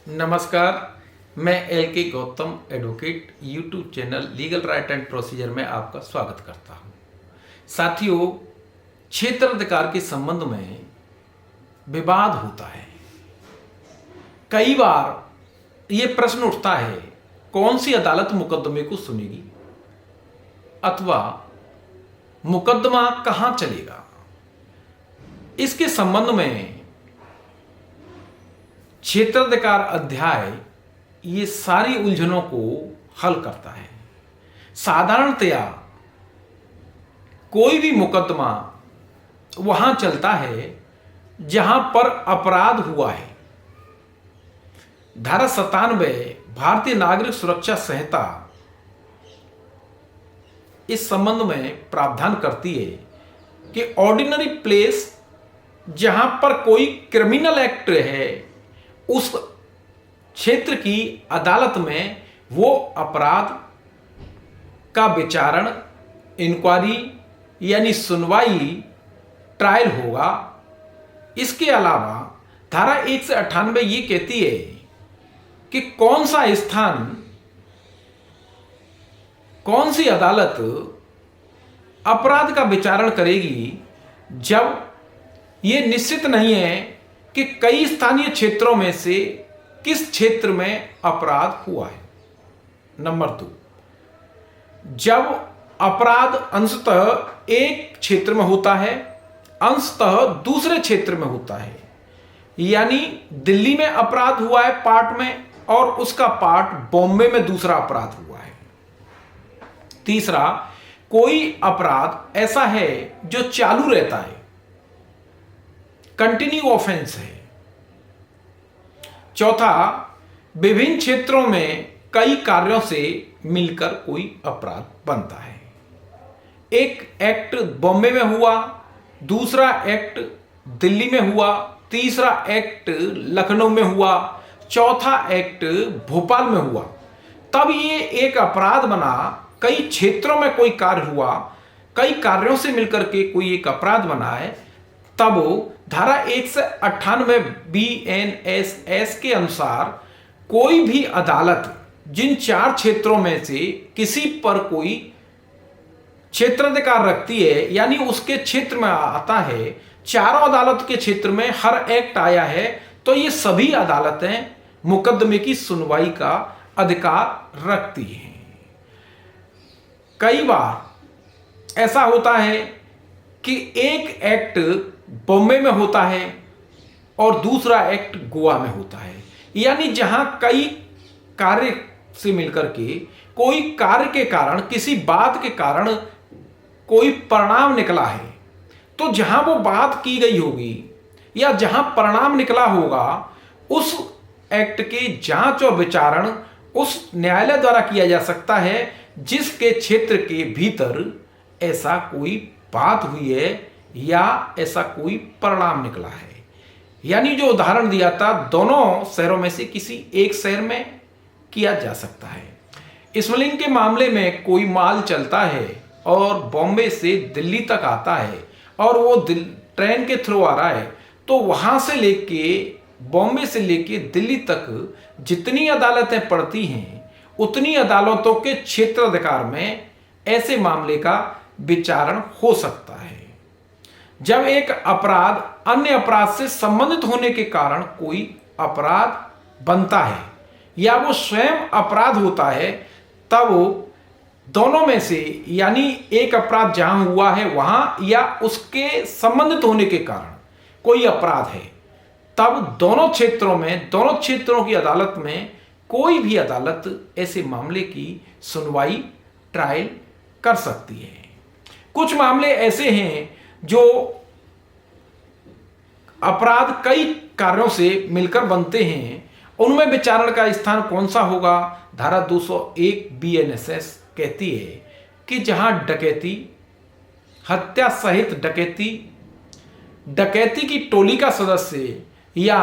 नमस्कार। मैं एल के Gautam advocate YouTube channel legal right and procedure में आपका स्वागत करता हूं। साथियों, क्षेत्राधिकार के संबंध में विवाद होता है। कई बार ये प्रश्न उठता है, कौन सी अदालत मुकदमे को सुनेगी अथवा मुकदमा कहां चलेगा। इसके संबंध में क्षेत्राधिकार अध्याय ये सारी उलझनों को हल करता है। साधारणतया कोई भी मुकदमा वहां चलता है जहां पर अपराध हुआ है। धारा 97 भारतीय नागरिक सुरक्षा संहिता इस संबंध में प्रावधान करती है कि ऑर्डिनरी प्लेस जहां पर कोई क्रिमिनल एक्ट है, उस क्षेत्र की अदालत में वो अपराध का विचारण, इंक्वायरी यानी सुनवाई, ट्रायल होगा। इसके अलावा धारा 198 ये कहती है कि कौन सा स्थान, कौन सी अदालत अपराध का विचारण करेगी जब ये निश्चित नहीं है कि कई स्थानीय क्षेत्रों में से किस क्षेत्र में अपराध हुआ है। नंबर 2, जब अपराध अंशतः एक क्षेत्र में होता है, अंशतः दूसरे क्षेत्र में होता है, यानी दिल्ली में अपराध हुआ है पार्ट में और उसका पार्ट बॉम्बे में दूसरा अपराध हुआ है। तीसरा, कोई अपराध ऐसा है जो चालू रहता है, कंटिन्यू ऑफेंस है। चौथा, विभिन्न क्षेत्रों में कई कार्यों से मिलकर कोई अपराध बनता है। एक एक्ट बॉम्बे में हुआ, दूसरा एक्ट दिल्ली में हुआ, तीसरा एक्ट लखनऊ में हुआ, चौथा एक्ट भोपाल में हुआ, तब ये एक अपराध बना। कई क्षेत्रों में कोई कार्य हुआ, कई कार्यों से मिलकर के कोई एक अपराध बना है, तब धारा 198 BNSS के अनुसार कोई भी अदालत जिन 4 क्षेत्रों में से किसी पर कोई क्षेत्राधिकार रखती है, यानी उसके क्षेत्र में आता है, चारों अदालत के क्षेत्र में हर एक्ट आया है, तो ये सभी अदालतें मुकदमे की सुनवाई का अधिकार रखती हैं। कई बार ऐसा होता है कि एक एक्ट बॉम्बे में होता है और दूसरा एक्ट गोवा में होता है, यानी जहां कई कार्य से मिलकर के कोई कार्य के कारण, किसी बात के कारण कोई परिणाम निकला है, तो जहां वो बात की गई होगी या जहां परिणाम निकला होगा, उस एक्ट की जांच और विचारण उस न्यायालय द्वारा किया जा सकता है जिसके क्षेत्र के भीतर ऐसा कोई बात हुई है या ऐसा कोई परिणाम निकला है। यानी जो उदाहरण दिया था, दोनों शहरों में से किसी एक शहर में किया जा सकता है। स्मगलिंग के मामले में कोई माल चलता है और बॉम्बे से दिल्ली तक आता है और वो ट्रेन के थ्रू आ रहा है, तो वहां से लेके बॉम्बे से लेके दिल्ली तक जितनी अदालतें पड़ती हैं, उतनी अदालतों के क्षेत्राधिकार में ऐसे मामले का विचारण हो सकता है। जब एक अपराध अन्य अपराध से संबंधित होने के कारण कोई अपराध बनता है या वो स्वयं अपराध होता है, तब दोनों में से, यानी एक अपराध जहां हुआ है वहां या उसके संबंधित होने के कारण कोई अपराध है, तब दोनों क्षेत्रों में, दोनों क्षेत्रों की अदालत में कोई भी अदालत ऐसे मामले की सुनवाई, ट्रायल कर सकती है। कुछ मामले ऐसे हैं जो अपराध कई कार्यों से मिलकर बनते हैं, उनमें विचारण का स्थान कौन सा होगा। धारा 201 BNSS कहती है कि जहां डकैती, हत्या सहित डकैती, डकैती की टोली का सदस्य या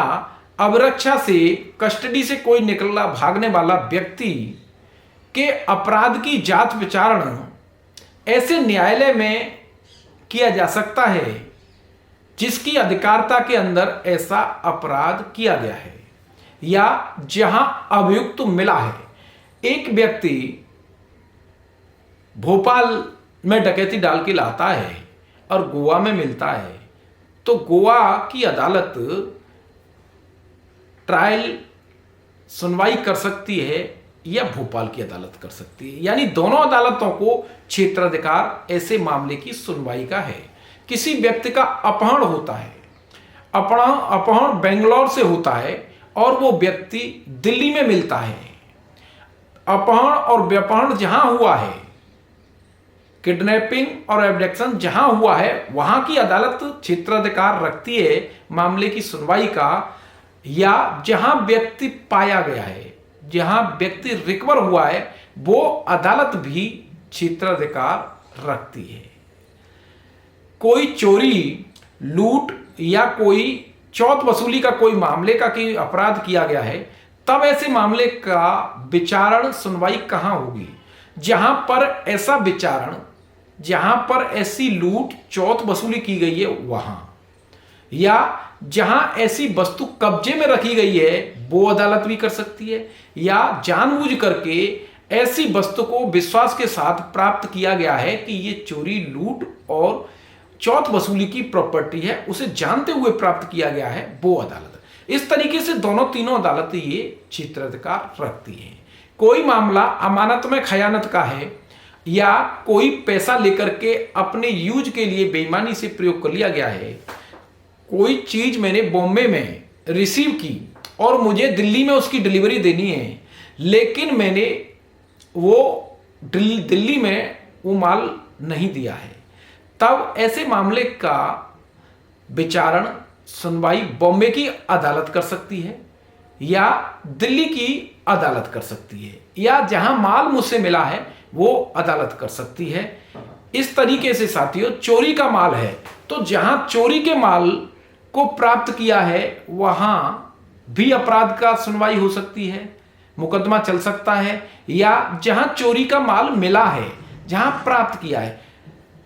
अवरक्षा से कस्टडी से कोई निकला भागने वाला व्यक्ति के अपराध की जांच विचारण ऐसे न्यायालय में किया जा सकता है जिसकी अधिकारिता के अंदर ऐसा अपराध किया गया है। या जहां अभियुक्त मिला है। एक व्यक्ति भोपाल में डकैती डाल के लाता है और गोवा में मिलता है, तो गोवा की अदालत ट्रायल सुनवाई कर सकती है या भोपाल की अदालत कर सकती है। यानी दोनों अदालतों को क्षेत्राधिकार ऐसे मामले की सुनवाई का है। किसी व्यक्ति का अपहरण होता है, अपहरण बेंगलोर से होता है और वो व्यक्ति दिल्ली में मिलता है। अपहरण और व्यपहरण जहां हुआ है, किडनैपिंग और एब्डक्शन जहां हुआ है, वहां की अदालत क्षेत्राधिकार रखती है मामले की सुनवाई का। या जहां व्यक्ति पाया गया है, जहां व्यक्ति रिकवर हुआ है, वो अदालत भी क्षेत्राधिकार रखती है। कोई चोरी, लूट या कोई चौथ वसूली का कोई मामले का कोई अपराध किया गया है, तब ऐसे मामले का विचारण सुनवाई कहां होगी? जहां पर ऐसा विचारण, जहां पर ऐसी लूट चौथ वसूली की गई है वहां, या जहां ऐसी वस्तु कब्जे में रखी गई है वो अदालत भी कर सकती है, या जानबूझ करके ऐसी वस्तु को विश्वास के साथ प्राप्त किया गया है कि ये चोरी, लूट और चौथ वसूली की प्रॉपर्टी है, उसे जानते हुए प्राप्त किया गया है, वो अदालत। इस तरीके से तीनों अदालतें ये क्षेत्राधिकार रखती है। कोई मामला अमानत में खयानत का है या कोई पैसा लेकर के अपने यूज के लिए बेईमानी से प्रयोग कर लिया गया है, कोई चीज मैंने बॉम्बे में रिसीव की और मुझे दिल्ली में उसकी डिलीवरी देनी है, लेकिन मैंने वो दिल्ली में वो माल नहीं दिया है, तब ऐसे मामले का विचारण सुनवाई बॉम्बे की अदालत कर सकती है या दिल्ली की अदालत कर सकती है, या जहां माल मुझसे मिला है वो अदालत कर सकती है। इस तरीके से साथियों, चोरी का माल है तो जहां चोरी के माल को प्राप्त किया है वहां भी अपराध का सुनवाई हो सकती है, मुकदमा चल सकता है, या जहां चोरी का माल मिला है, जहां प्राप्त किया है।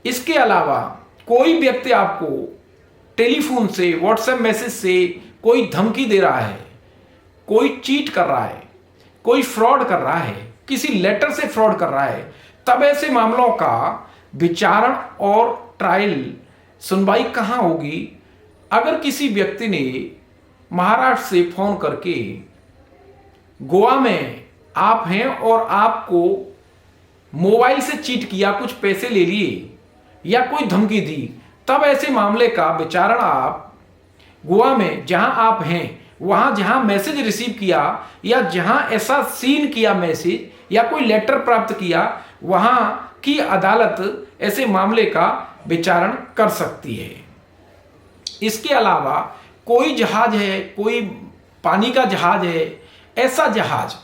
इसके अलावा कोई व्यक्ति आपको टेलीफोन से, व्हाट्सएप मैसेज से कोई धमकी दे रहा है, कोई चीट कर रहा है, कोई फ्रॉड कर रहा है, किसी लेटर से फ्रॉड कर रहा है, तब ऐसे मामलों का विचारण और ट्रायल सुनवाई कहां होगी? अगर किसी व्यक्ति ने महाराष्ट्र से फोन करके गोवा में आप हैं और आपको मोबाइल से चीट किया, कुछ पैसे ले लिए या कोई धमकी दी, तब ऐसे मामले का विचारण आप गोवा में जहां आप हैं वहां जहां मैसेज रिसीव किया या जहां ऐसा सीन किया मैसेज या कोई लेटर प्राप्त किया, वहां की अदालत ऐसे मामले का विचारण कर सकती है। इसके अलावा कोई जहाज है, कोई पानी का जहाज है, ऐसा जहाज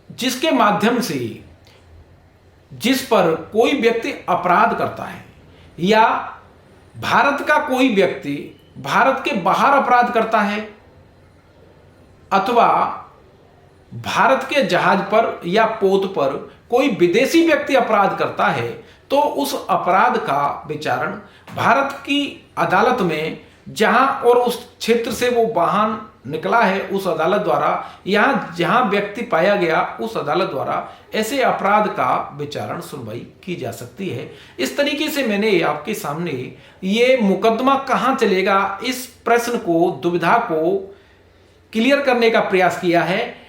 जिसके माध्यम से, जिस पर कोई व्यक्ति अपराध करता है, या भारत का कोई व्यक्ति भारत के बाहर अपराध करता है, अथवा भारत के जहाज पर या पोत पर कोई विदेशी व्यक्ति अपराध करता है, तो उस अपराध का विचारण भारत की अदालत में, जहां और उस क्षेत्र से वो वाहन निकला है उस अदालत द्वारा, यहां जहां व्यक्ति पाया गया उस अदालत द्वारा ऐसे अपराध का विचारण सुनवाई की जा सकती है। इस तरीके से मैंने आपके सामने ये मुकदमा कहां चलेगा, इस प्रश्न को, दुविधा को क्लियर करने का प्रयास किया है।